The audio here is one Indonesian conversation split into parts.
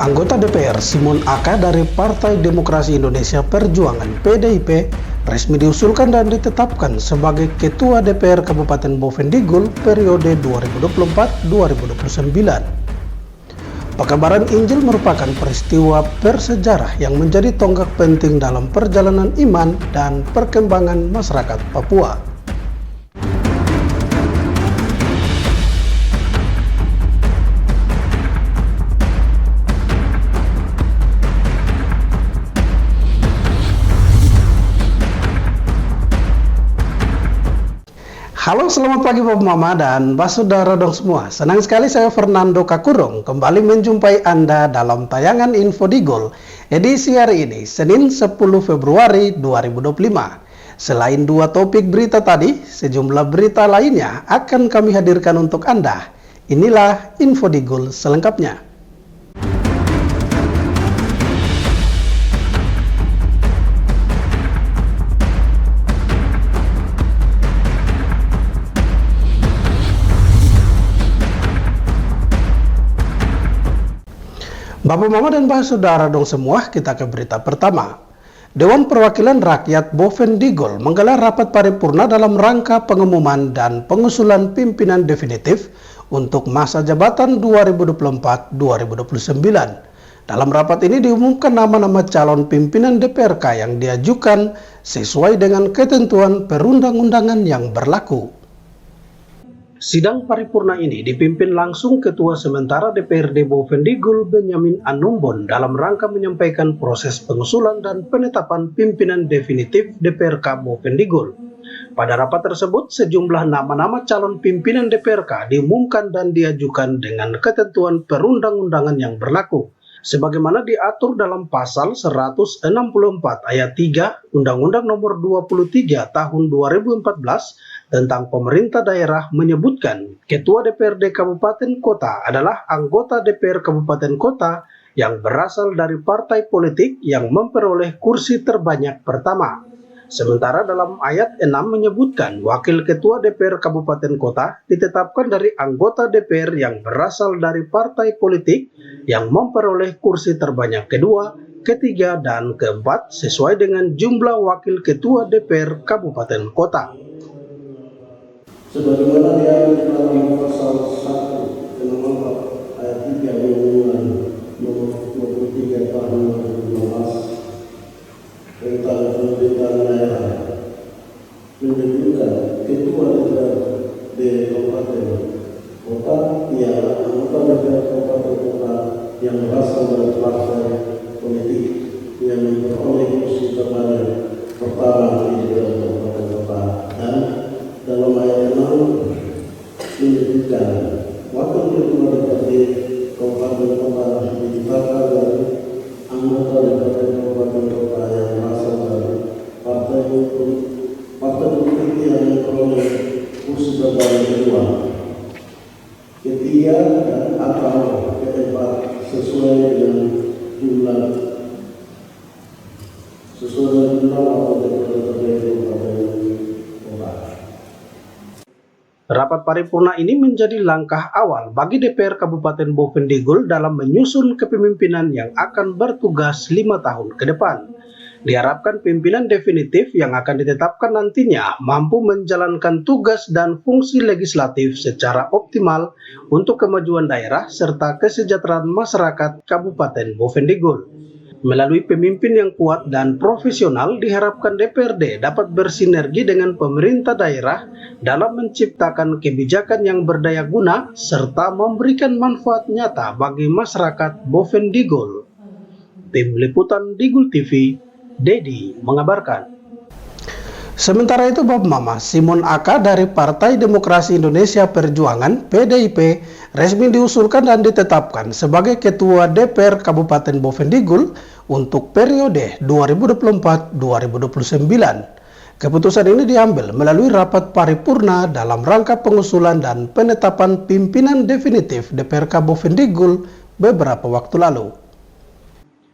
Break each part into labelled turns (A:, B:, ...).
A: Anggota DPR Simon Aka dari Partai Demokrasi Indonesia Perjuangan (PDIP) resmi diusulkan dan ditetapkan sebagai Ketua DPR Kabupaten Bovendigul periode 2024-2029. Pekabaran Injil merupakan peristiwa bersejarah yang menjadi tonggak penting dalam perjalanan iman dan perkembangan masyarakat Papua. Halo, selamat pagi Bapak Mama dan Mbak Saudara dong semua. Senang sekali saya Fernando Kakurung kembali menjumpai Anda dalam tayangan Info Digul edisi hari ini, Senin 10 Februari 2025. Selain dua topik berita tadi, sejumlah berita lainnya akan kami hadirkan untuk Anda. Inilah Info Digul selengkapnya. Bapak Mama dan Mbak Saudara dong semua, kita ke berita pertama. Dewan Perwakilan Rakyat Bovendigul menggelar rapat paripurna dalam rangka pengumuman dan pengusulan pimpinan definitif untuk masa jabatan 2024-2029. Dalam rapat ini diumumkan nama-nama calon pimpinan DPRK yang diajukan sesuai dengan ketentuan perundang-undangan yang berlaku. Sidang paripurna ini dipimpin langsung Ketua Sementara DPRD Bovendigul Benyamin Anumbon dalam rangka menyampaikan proses pengusulan dan penetapan pimpinan definitif DPRK Bovendigul. Pada rapat tersebut, sejumlah nama-nama calon pimpinan DPRK diumumkan dan diajukan dengan ketentuan perundang-undangan yang berlaku, sebagaimana diatur dalam pasal 164 ayat 3 Undang-Undang Nomor 23 Tahun 2014 tentang pemerintah daerah menyebutkan Ketua DPRD Kabupaten Kota adalah anggota DPR Kabupaten Kota yang berasal dari partai politik yang memperoleh kursi terbanyak pertama. Sementara dalam ayat 6 menyebutkan Wakil Ketua DPR Kabupaten Kota ditetapkan dari anggota DPR yang berasal dari partai politik yang memperoleh kursi terbanyak kedua, ketiga, dan keempat sesuai dengan jumlah Wakil Ketua DPR Kabupaten Kota.
B: Sebagaimana diatur dalam pasal 1 nomor 4 ayat 3 Undang-Undang Nomor 23 Tahun 2015 tentang pemerintahan daerah, menyebutkan Ketua DPRD Kabupaten Kota ialah anggota DPR Kabupaten Kota yang berasal dari partai politik yang memperoleh kursi terbanyak pertama di DPR Kabupaten Kota, dan dalam ayat 6 menyebutkan Wakil Ketua DPRD Kabupaten Kota ditetapkan dari anggota DPRD Kabupaten Kota yang berasal dari partai politik yang memperoleh kursi terbanyak kedua, ketiga, dan atau keempat sesuai dengan jumlah wakil DPRD Kabupaten Kota.
A: Rapat paripurna ini menjadi langkah awal bagi DPR Kabupaten Bovendigul dalam menyusun kepemimpinan yang akan bertugas 5 tahun ke depan. Diharapkan pimpinan definitif yang akan ditetapkan nantinya mampu menjalankan tugas dan fungsi legislatif secara optimal untuk kemajuan daerah serta kesejahteraan masyarakat Kabupaten Bovendigul. Melalui pemimpin yang kuat dan profesional, diharapkan DPRD dapat bersinergi dengan pemerintah daerah dalam menciptakan kebijakan yang berdaya guna serta memberikan manfaat nyata bagi masyarakat Bovendigul. Tim Liputan Digul TV, Dedi mengabarkan. Sementara itu, Bapak Mama, Simon Aka dari Partai Demokrasi Indonesia Perjuangan (PDIP) resmi diusulkan dan ditetapkan sebagai Ketua DPR Kabupaten Bovendigul untuk periode 2024-2029. Keputusan ini diambil melalui rapat paripurna dalam rangka pengusulan dan penetapan pimpinan definitif DPRK Bovendigul beberapa waktu lalu.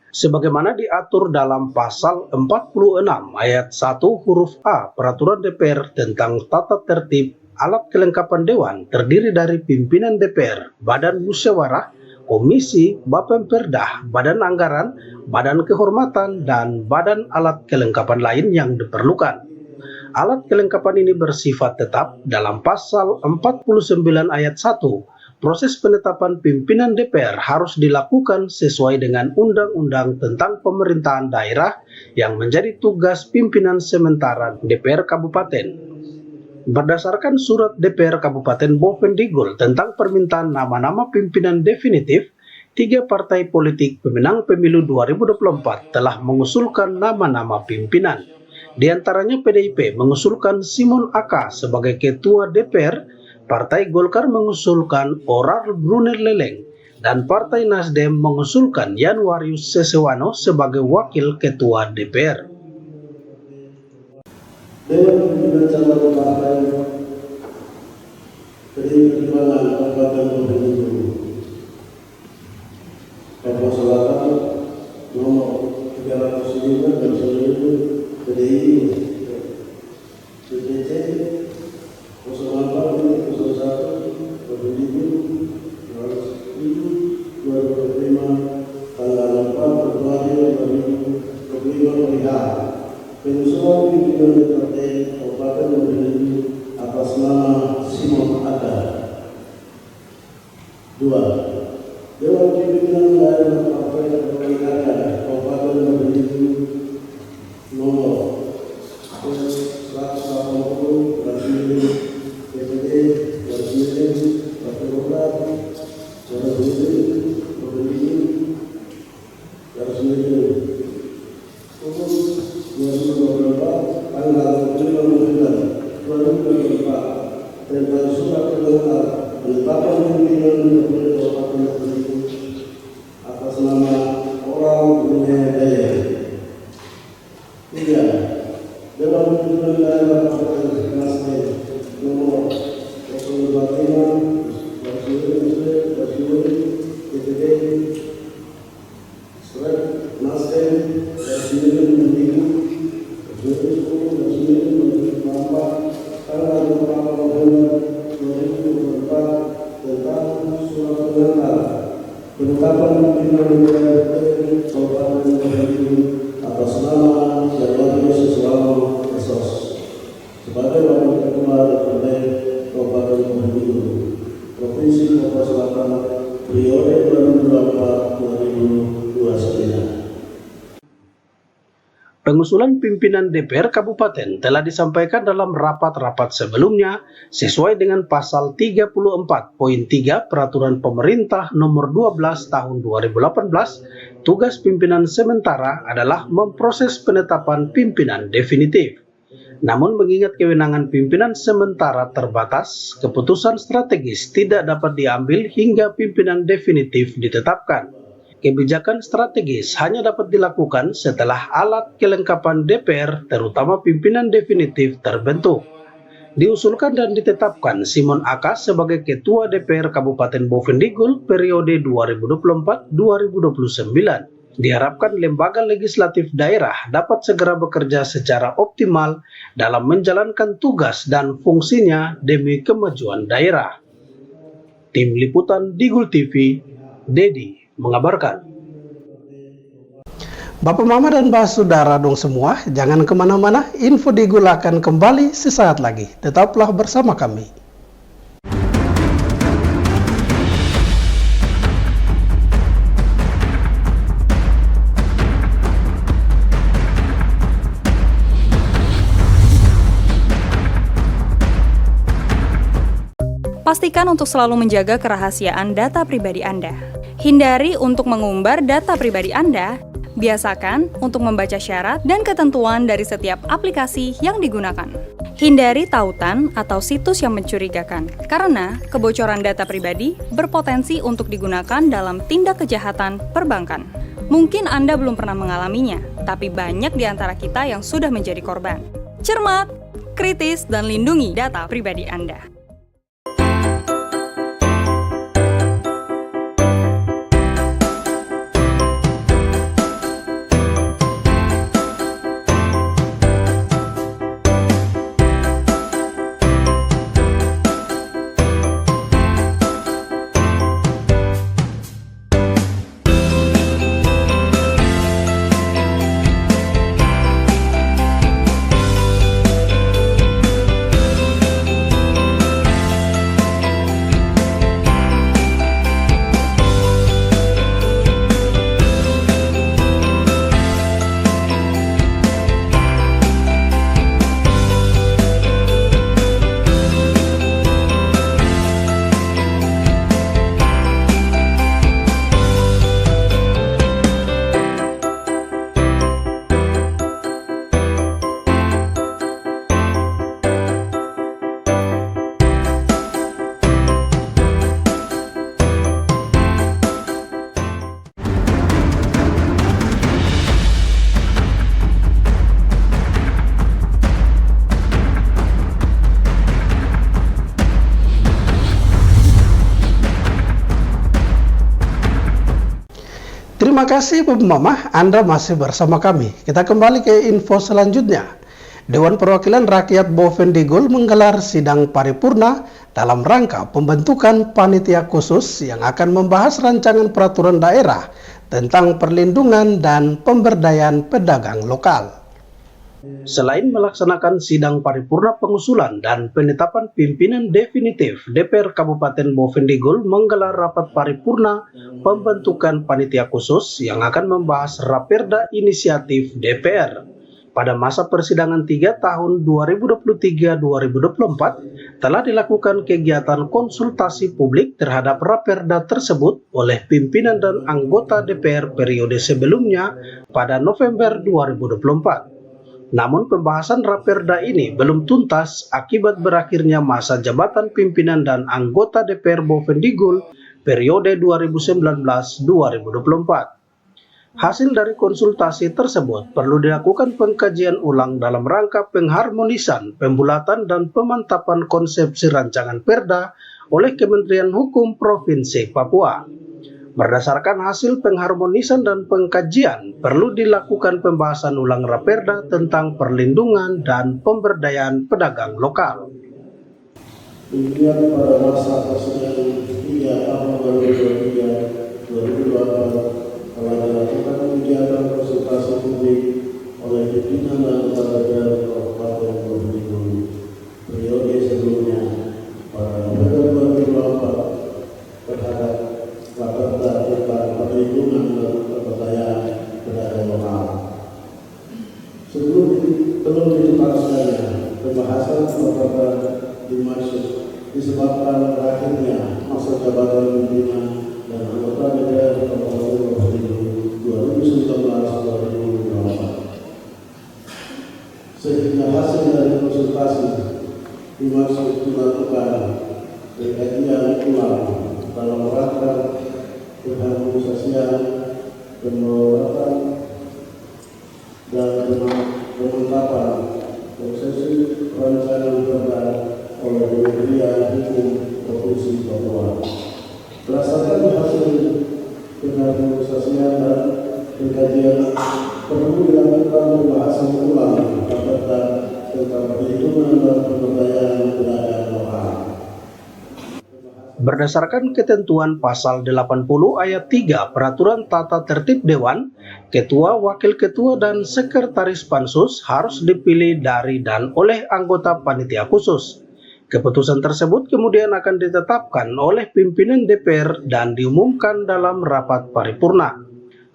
A: Sebagaimana diatur dalam pasal 46 ayat 1 huruf A Peraturan DPR tentang tata tertib alat kelengkapan Dewan terdiri dari pimpinan DPR, Badan Musyawarah, komisi, Bapemperda, Badan Anggaran, Badan Kehormatan, dan badan alat kelengkapan lain yang diperlukan. Alat kelengkapan ini bersifat tetap dalam pasal 49 ayat 1. Proses penetapan pimpinan DPR harus dilakukan sesuai dengan Undang-Undang tentang Pemerintahan Daerah yang menjadi tugas pimpinan sementara DPR Kabupaten. Berdasarkan surat DPR Kabupaten Boven Digul tentang permintaan nama-nama pimpinan definitif, 3 partai politik pemenang pemilu 2024 telah mengusulkan nama-nama pimpinan. Di antaranya PDIP mengusulkan Simon Aka sebagai Ketua DPR, Partai Golkar mengusulkan Orar Brunner Leleng, dan Partai Nasdem mengusulkan Yanwarius Sesewano sebagai Wakil Ketua DPR.
B: Dewan Pimpinan Cabang Partai PDI Perjuangan Kabupaten Boven Digul, Papua Selatan nomor 305 dan seluruh PDI DPC 04 01 Boven Digul 2025 tanggal 4 Februari 2025 perihal pengusulan pimpinan DPRD Kabupaten Boven Digul atas nama Simon Aka. 2. Dewan Pimpinan Daerah Partai Golkar Kabupaten Boven Digul nomor 180 DPD Partai Golkar Boven Digul umum 2024 tanggal 25 November 2024 tentang surat pengantar penetapan pimpinan DPRD Kabupaten Boven Digul atas nama Oral Brunner Leleng. 3. Dewan Pimpinan Daerah Partai Nasdem nomor 025 DPD Nasdem tanggal 24 November 2024 tentang surat pengantar penetapan pimpinan DPRD Kabupaten Boven Digul atas nama Yanwarius Sesewano SOS sebagai Wakil Ketua DPRD Kabupaten Boven Digul Provinsi Papua Selatan periode 2024-2029.
A: Pengusulan pimpinan DPR Kabupaten telah disampaikan dalam rapat-rapat sebelumnya sesuai dengan pasal 34.3 Peraturan Pemerintah Nomor 12 Tahun 2018. Tugas pimpinan sementara adalah memproses penetapan pimpinan definitif. Namun mengingat kewenangan pimpinan sementara terbatas, keputusan strategis tidak dapat diambil hingga pimpinan definitif ditetapkan. Kebijakan strategis hanya dapat dilakukan setelah alat kelengkapan DPR, terutama pimpinan definitif, terbentuk. Diusulkan dan ditetapkan Simon Aka sebagai Ketua DPR Kabupaten Boven Digul periode 2024-2029. Diharapkan lembaga legislatif daerah dapat segera bekerja secara optimal dalam menjalankan tugas dan fungsinya demi kemajuan daerah. Tim Liputan Digul TV, Dedi mengabarkan. Bapak Mama dan Mbak Saudara dong semua, jangan kemana-mana, info Digul akan kembali sesaat lagi. Tetaplah bersama kami.
C: Pastikan untuk selalu menjaga kerahasiaan data pribadi Anda. Hindari untuk mengumbar data pribadi Anda. Biasakan untuk membaca syarat dan ketentuan dari setiap aplikasi yang digunakan. Hindari tautan atau situs yang mencurigakan, karena kebocoran data pribadi berpotensi untuk digunakan dalam tindak kejahatan perbankan. Mungkin Anda belum pernah mengalaminya, tapi banyak di antara kita yang sudah menjadi korban. Cermat, kritis, dan lindungi data pribadi Anda.
A: Terima kasih Bapak Mama, Anda masih bersama kami. Kita kembali ke info selanjutnya. Dewan Perwakilan Rakyat Boven Digul menggelar sidang paripurna dalam rangka pembentukan panitia khusus yang akan membahas rancangan peraturan daerah tentang perlindungan dan pemberdayaan pedagang lokal. Selain melaksanakan sidang paripurna pengusulan dan penetapan pimpinan definitif, DPR Kabupaten Boven Digul menggelar rapat paripurna pembentukan panitia khusus yang akan membahas Raperda Inisiatif DPR. Pada masa persidangan 3 tahun 2023-2024 telah dilakukan kegiatan konsultasi publik terhadap Raperda tersebut oleh pimpinan dan anggota DPR periode sebelumnya pada November 2024. Namun pembahasan Raperda ini belum tuntas akibat berakhirnya masa jabatan pimpinan dan anggota DPR Boven Digul periode 2019-2024. Hasil dari konsultasi tersebut perlu dilakukan pengkajian ulang dalam rangka pengharmonisan, pembulatan, dan pemantapan konsepsi rancangan Perda oleh Kementerian Hukum Provinsi Papua. Berdasarkan hasil pengharmonisan dan pengkajian, perlu dilakukan pembahasan ulang Raperda tentang perlindungan dan pemberdayaan pedagang lokal.
B: Dilihat pada masa persidangan 3 tahun 2023-2024 telah dilakukan kegiatan konsultasi publik oleh pimpinan dan anggota DPR Kabupaten Boven Digul periode sebelumnya pada November 2024 terhadap Raperda tentang perlindungan dan pemberdayaan pedagang lokal. Sebelum dituntaskannya pembahasan Raperda dimaksud disebabkan berakhirnya masa jabatan pimpinan dan anggota DPR Kabupaten Boven Digul 2019-2024. Sehingga hasil dari konsultasi dimaksud dilakukan pengkajian ulang dalam rangka pengharmonisasian, pembahasan dan pemantapan konsepsi rancangan Perda oleh Kementerian Hukum Provinsi Papua. Berdasarkan hasil pengharmonisasian dan pengkajian, perlu dilakukan pembahasan ulang Raperda tentang perlindungan dan pemberdayaan pedagang lokal.
A: Berdasarkan ketentuan pasal 80 ayat 3 Peraturan Tata Tertib Dewan, Ketua, Wakil Ketua, dan Sekretaris Pansus harus dipilih dari dan oleh anggota panitia khusus. Keputusan tersebut kemudian akan ditetapkan oleh pimpinan DPR dan diumumkan dalam rapat paripurna.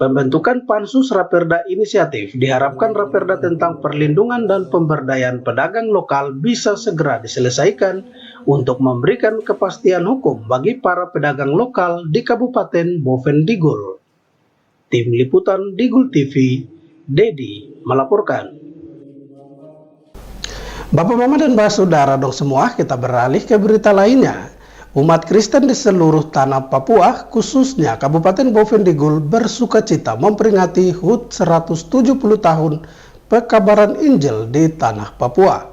A: Pembentukan Pansus Raperda Inisiatif diharapkan Raperda tentang perlindungan dan pemberdayaan pedagang lokal bisa segera diselesaikan untuk memberikan kepastian hukum bagi para pedagang lokal di Kabupaten Boven Digul. Tim Liputan Digul TV, Dedi melaporkan. Bapak Mama dan Bapak Saudara dong semua, kita beralih ke berita lainnya. Umat Kristen di seluruh tanah Papua, khususnya Kabupaten Boven Digul, bersukacita memperingati HUT 170 tahun pekabaran Injil di tanah Papua.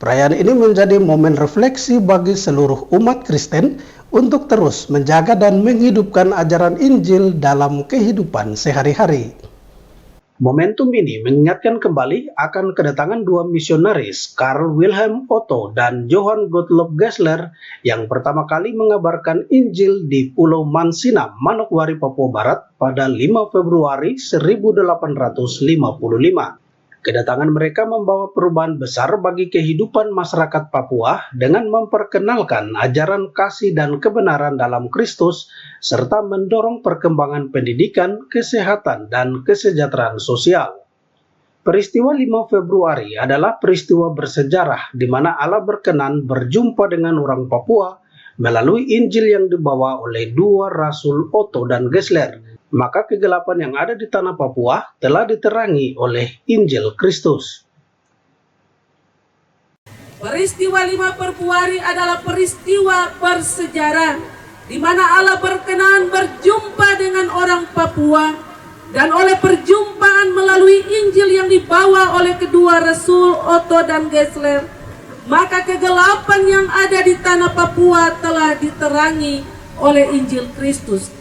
A: Perayaan ini menjadi momen refleksi bagi seluruh umat Kristen untuk terus menjaga dan menghidupkan ajaran Injil dalam kehidupan sehari-hari. Momentum ini mengingatkan kembali akan kedatangan dua misionaris, Karl Wilhelm Otto dan Johann Gottlob Gessler, yang pertama kali mengabarkan Injil di Pulau Mansina, Manokwari, Papua Barat pada 5 Februari 1855. Kedatangan mereka membawa perubahan besar bagi kehidupan masyarakat Papua dengan memperkenalkan ajaran kasih dan kebenaran dalam Kristus, serta mendorong perkembangan pendidikan, kesehatan, dan kesejahteraan sosial. Peristiwa 5 Februari adalah peristiwa bersejarah di mana Allah berkenan berjumpa dengan orang Papua melalui Injil yang dibawa oleh dua rasul Otto dan Gessler. Maka kegelapan yang ada di tanah Papua telah diterangi oleh Injil Kristus.
D: Peristiwa 5 Februari adalah peristiwa bersejarah di mana Allah berkenan berjumpa dengan orang Papua, dan oleh perjumpaan melalui Injil yang dibawa oleh kedua rasul Otto dan Gessler, maka kegelapan yang ada di tanah Papua telah diterangi oleh Injil Kristus.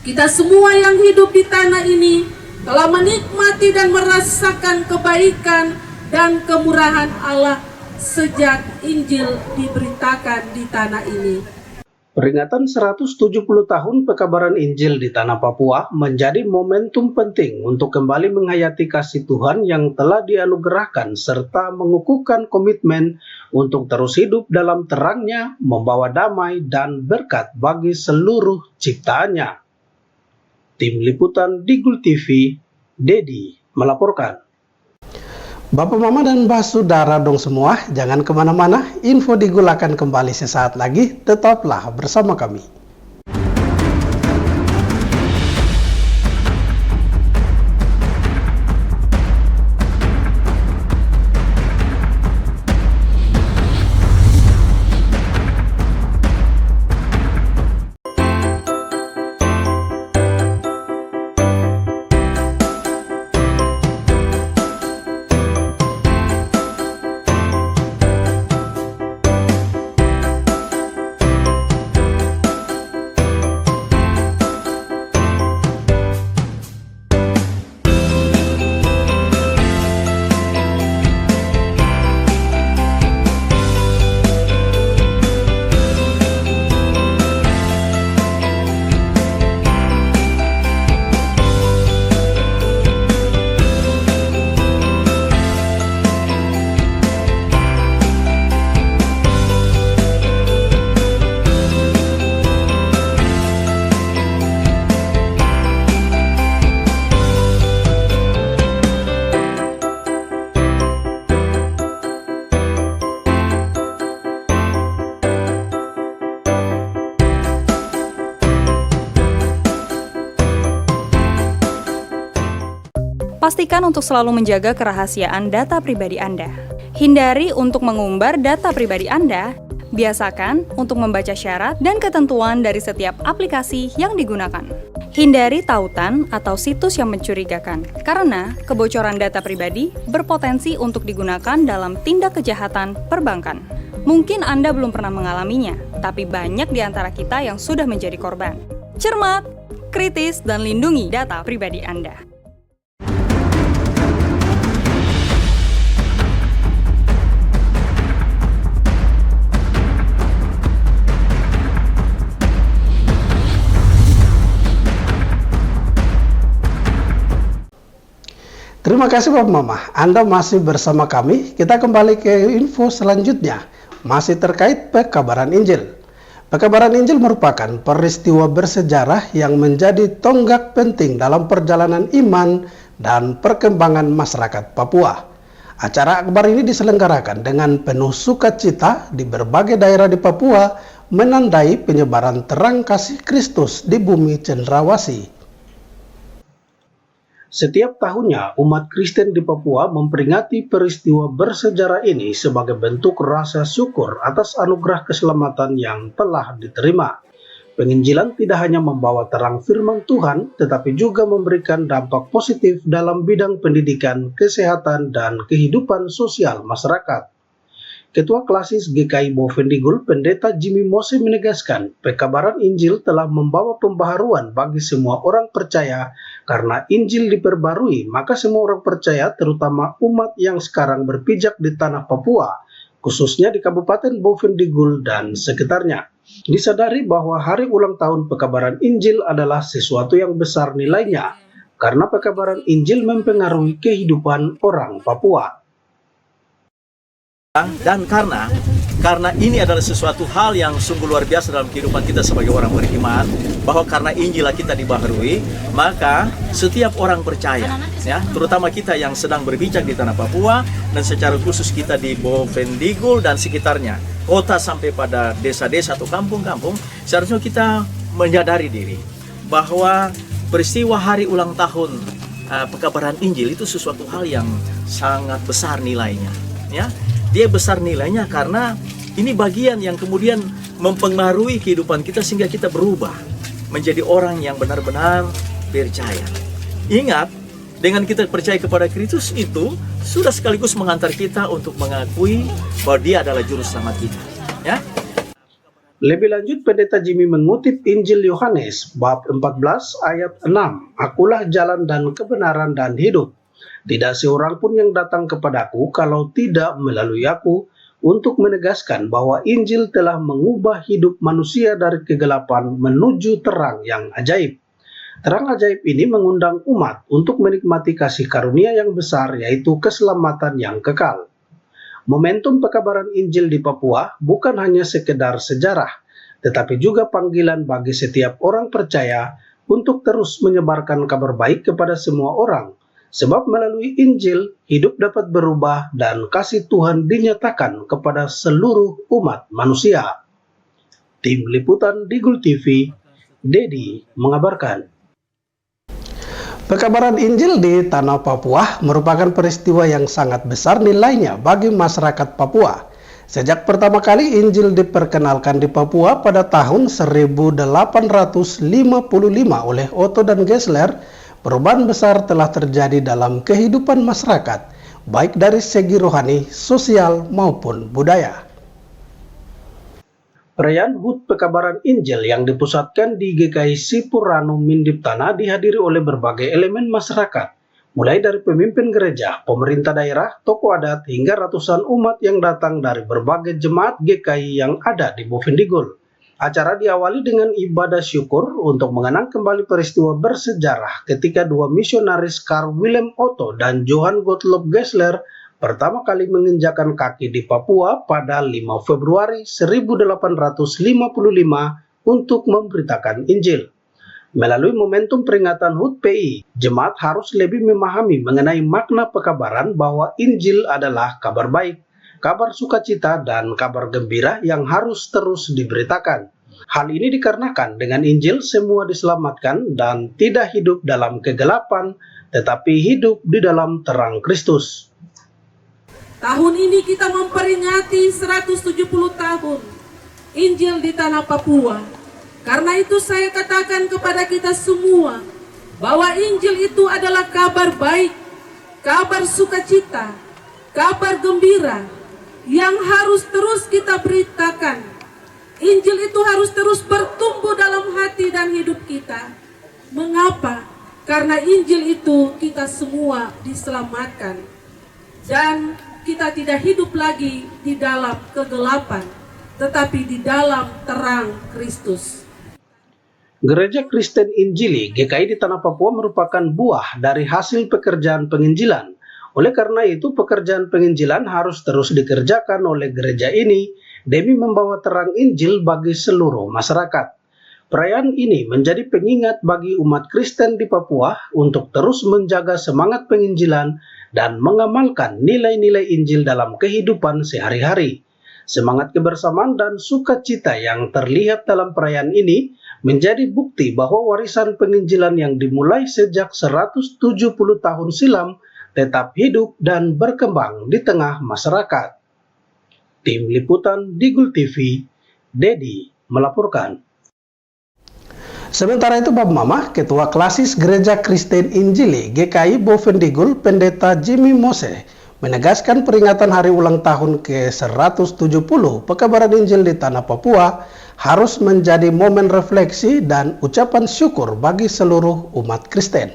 D: Kita semua yang hidup di tanah ini telah menikmati dan merasakan kebaikan dan kemurahan Allah sejak Injil diberitakan di tanah ini.
A: Peringatan 170 tahun pekabaran Injil di tanah Papua menjadi momentum penting untuk kembali menghayati kasih Tuhan yang telah dianugerahkan serta mengukuhkan komitmen untuk terus hidup dalam terangnya, membawa damai dan berkat bagi seluruh ciptaannya. Tim Liputan Digul TV, Dedi melaporkan. Bapak, Mama, dan Mbah Saudara dong semua, jangan kemana-mana, info Digul akan kembali sesaat lagi, tetaplah bersama kami.
C: Pastikan untuk selalu menjaga kerahasiaan data pribadi Anda. Hindari untuk mengumbar data pribadi Anda. Biasakan untuk membaca syarat dan ketentuan dari setiap aplikasi yang digunakan. Hindari tautan atau situs yang mencurigakan, karena kebocoran data pribadi berpotensi untuk digunakan dalam tindak kejahatan perbankan. Mungkin Anda belum pernah mengalaminya, tapi banyak di antara kita yang sudah menjadi korban. Cermat, kritis, dan lindungi data pribadi Anda.
A: Terima kasih Bapak Mama, Anda masih bersama kami. Kita kembali ke info selanjutnya, masih terkait pekabaran Injil. Pekabaran Injil merupakan peristiwa bersejarah yang menjadi tonggak penting dalam perjalanan iman dan perkembangan masyarakat Papua. Acara akbar ini diselenggarakan dengan penuh sukacita di berbagai daerah di Papua, menandai penyebaran terang kasih Kristus di bumi cendrawasih. Setiap tahunnya, umat Kristen di Papua memperingati peristiwa bersejarah ini sebagai bentuk rasa syukur atas anugerah keselamatan yang telah diterima. Penginjilan tidak hanya membawa terang firman Tuhan, tetapi juga memberikan dampak positif dalam bidang pendidikan, kesehatan, dan kehidupan sosial masyarakat. Ketua Klasis GKI Bovendigul, Pendeta Jimmy Mose menegaskan, pekabaran Injil telah membawa pembaharuan bagi semua orang percaya. Karena Injil diperbarui, maka semua orang percaya, terutama umat yang sekarang berpijak di tanah Papua, khususnya di Kabupaten Bovendigul dan sekitarnya, disadari bahwa hari ulang tahun pekabaran Injil adalah sesuatu yang besar nilainya, karena pekabaran Injil mempengaruhi kehidupan orang Papua.
E: Dan karena ini adalah sesuatu hal yang sungguh luar biasa dalam kehidupan kita sebagai orang beriman, bahwa karena Injil kita dibaharui, maka setiap orang percaya, ya, terutama kita yang sedang berpijak di tanah Papua, dan secara khusus kita di Bovendigul dan sekitarnya, kota sampai pada desa-desa atau kampung-kampung, seharusnya kita menyadari diri bahwa peristiwa hari ulang tahun pekabaran Injil itu sesuatu hal yang sangat besar nilainya, ya. Dia besar nilainya karena ini bagian yang kemudian mempengaruhi kehidupan kita sehingga kita berubah menjadi orang yang benar-benar percaya. Ingat, dengan kita percaya kepada Kristus itu sudah sekaligus mengantar kita untuk mengakui bahwa Dia adalah juru selamat kita, ya.
A: Lebih lanjut, Pendeta Jimmy mengutip Injil Yohanes bab 14 ayat 6, "Akulah jalan dan kebenaran dan hidup. Tidak seorang pun yang datang kepadaku kalau tidak melalui aku," untuk menegaskan bahwa Injil telah mengubah hidup manusia dari kegelapan menuju terang yang ajaib. Terang ajaib ini mengundang umat untuk menikmati kasih karunia yang besar, yaitu keselamatan yang kekal. Momentum pekabaran Injil di Papua bukan hanya sekedar sejarah, tetapi juga panggilan bagi setiap orang percaya untuk terus menyebarkan kabar baik kepada semua orang, sebab melalui Injil hidup dapat berubah dan kasih Tuhan dinyatakan kepada seluruh umat manusia. Tim Liputan Digul TV, Dedi mengabarkan. Pekabaran Injil di tanah Papua merupakan peristiwa yang sangat besar nilainya bagi masyarakat Papua. Sejak pertama kali Injil diperkenalkan di Papua pada tahun 1855 oleh Otto dan Geisler, perubahan besar telah terjadi dalam kehidupan masyarakat, baik dari segi rohani, sosial, maupun budaya. Perayaan HUT Pekabaran Injil yang dipusatkan di GKI Sipuranu Mindiptana dihadiri oleh berbagai elemen masyarakat, mulai dari pemimpin gereja, pemerintah daerah, tokoh adat, hingga ratusan umat yang datang dari berbagai jemaat GKI yang ada di Bovendigul. Acara diawali dengan ibadah syukur untuk mengenang kembali peristiwa bersejarah ketika dua misionaris Karl Wilhelm Otto dan Johann Gottlob Geisler pertama kali menginjakan kaki di Papua pada 5 Februari 1855 untuk memberitakan Injil. Melalui momentum peringatan HUT PI, jemaat harus lebih memahami mengenai makna pekabaran bahwa Injil adalah kabar baik, kabar sukacita, dan kabar gembira yang harus terus diberitakan. Hal ini dikarenakan dengan Injil semua diselamatkan dan tidak hidup dalam kegelapan, tetapi hidup di dalam terang Kristus.
D: Tahun ini kita memperingati 170 tahun Injil di tanah Papua. Karena itu saya katakan kepada kita semua bahwa Injil itu adalah kabar baik, kabar sukacita, kabar gembira yang harus terus kita beritakan. Injil itu harus terus bertumbuh dalam hati dan hidup kita. Mengapa? Karena Injil itu kita semua diselamatkan. Dan kita tidak hidup lagi di dalam kegelapan, tetapi di dalam terang Kristus.
A: Gereja Kristen Injili GKI di tanah Papua merupakan buah dari hasil pekerjaan penginjilan. Oleh karena itu, pekerjaan penginjilan harus terus dikerjakan oleh gereja ini demi membawa terang Injil bagi seluruh masyarakat. Perayaan ini menjadi pengingat bagi umat Kristen di Papua untuk terus menjaga semangat penginjilan dan mengamalkan nilai-nilai Injil dalam kehidupan sehari-hari. Semangat kebersamaan dan sukacita yang terlihat dalam perayaan ini menjadi bukti bahwa warisan penginjilan yang dimulai sejak 170 tahun silam tetap hidup dan berkembang di tengah masyarakat. Tim Liputan Digul TV, Dedi melaporkan. Sementara itu, Bab Mama, Ketua Klasis Gereja Kristen Injili GKI Bovendigul, Pendeta Jimmy Mose, menegaskan peringatan hari ulang tahun ke-170 Pekabaran Injil di tanah Papua harus menjadi momen refleksi dan ucapan syukur bagi seluruh umat Kristen.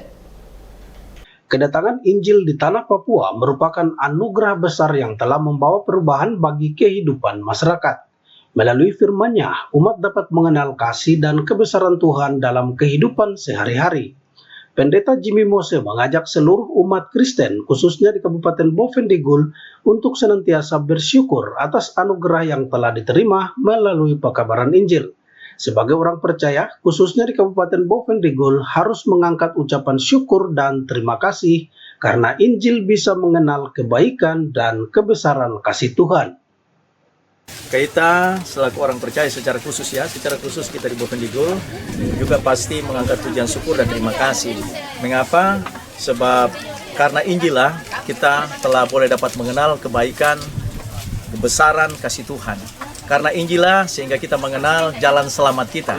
A: Kedatangan Injil di tanah Papua merupakan anugerah besar yang telah membawa perubahan bagi kehidupan masyarakat. Melalui firman-Nya, umat dapat mengenal kasih dan kebesaran Tuhan dalam kehidupan sehari-hari. Pendeta Jimmy Mose mengajak seluruh umat Kristen, khususnya di Kabupaten Bovendigul, untuk senantiasa bersyukur atas anugerah yang telah diterima melalui pekabaran Injil. Sebagai orang percaya, khususnya di Kabupaten Bovendigul, harus mengangkat ucapan syukur dan terima kasih karena Injil bisa mengenal kebaikan dan kebesaran kasih Tuhan.
E: Kita selaku orang percaya secara khusus kita di Bovendigul juga pasti mengangkat pujian syukur dan terima kasih. Mengapa? Sebab karena Injil lah kita telah boleh dapat mengenal kebaikan, kebesaran kasih Tuhan. Karena Injil lah sehingga kita mengenal jalan selamat kita.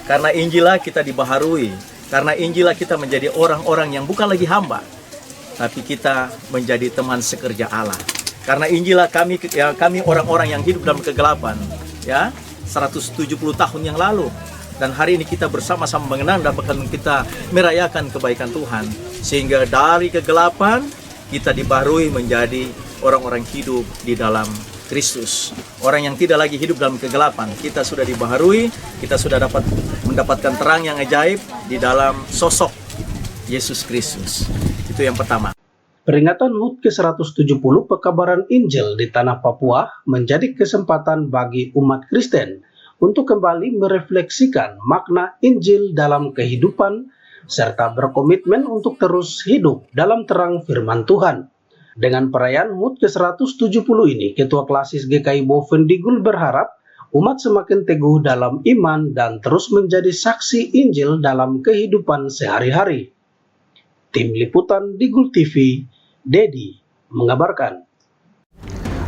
E: Karena Injil lah kita dibaharui. Karena Injil lah kita menjadi orang-orang yang bukan lagi hamba, tapi kita menjadi teman sekerja Allah. Karena Injil lah kami orang-orang yang hidup dalam kegelapan, ya, 170 tahun yang lalu. Dan hari ini kita bersama-sama mengenang dan bahkan kita merayakan kebaikan Tuhan. Sehingga dari kegelapan kita dibaharui menjadi orang-orang hidup di dalam Kristus. Orang yang tidak lagi hidup dalam kegelapan. Kita sudah dibaharui, kita sudah mendapatkan terang yang ajaib di dalam sosok Yesus Kristus. Itu yang pertama.
A: Peringatan HUT ke-170 pekabaran Injil di tanah Papua menjadi kesempatan bagi umat Kristen untuk kembali merefleksikan makna Injil dalam kehidupan, serta berkomitmen untuk terus hidup dalam terang firman Tuhan. Dengan perayaan HUT ke-170 ini, Ketua Klasis GKI Boven Digul berharap umat semakin teguh dalam iman dan terus menjadi saksi Injil dalam kehidupan sehari-hari. Tim Liputan Digul TV, Dedi mengabarkan.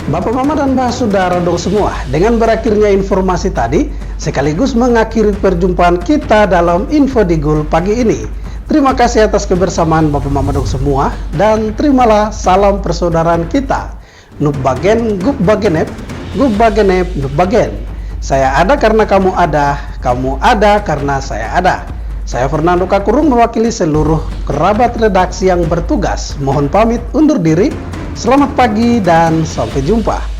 A: Bapak Mama dan Mbah Saudara dong semua, dengan berakhirnya informasi tadi, sekaligus mengakhiri perjumpaan kita dalam Info Digul pagi ini. Terima kasih atas kebersamaan Bapak Mama dong semua, dan terimalah salam persaudaraan kita. Nup bagen, gup bagenep, nup bagen. Saya ada karena kamu ada karena saya ada. Saya Fernando Kakurung mewakili seluruh kerabat redaksi yang bertugas. Mohon pamit undur diri. Selamat pagi dan sampai jumpa.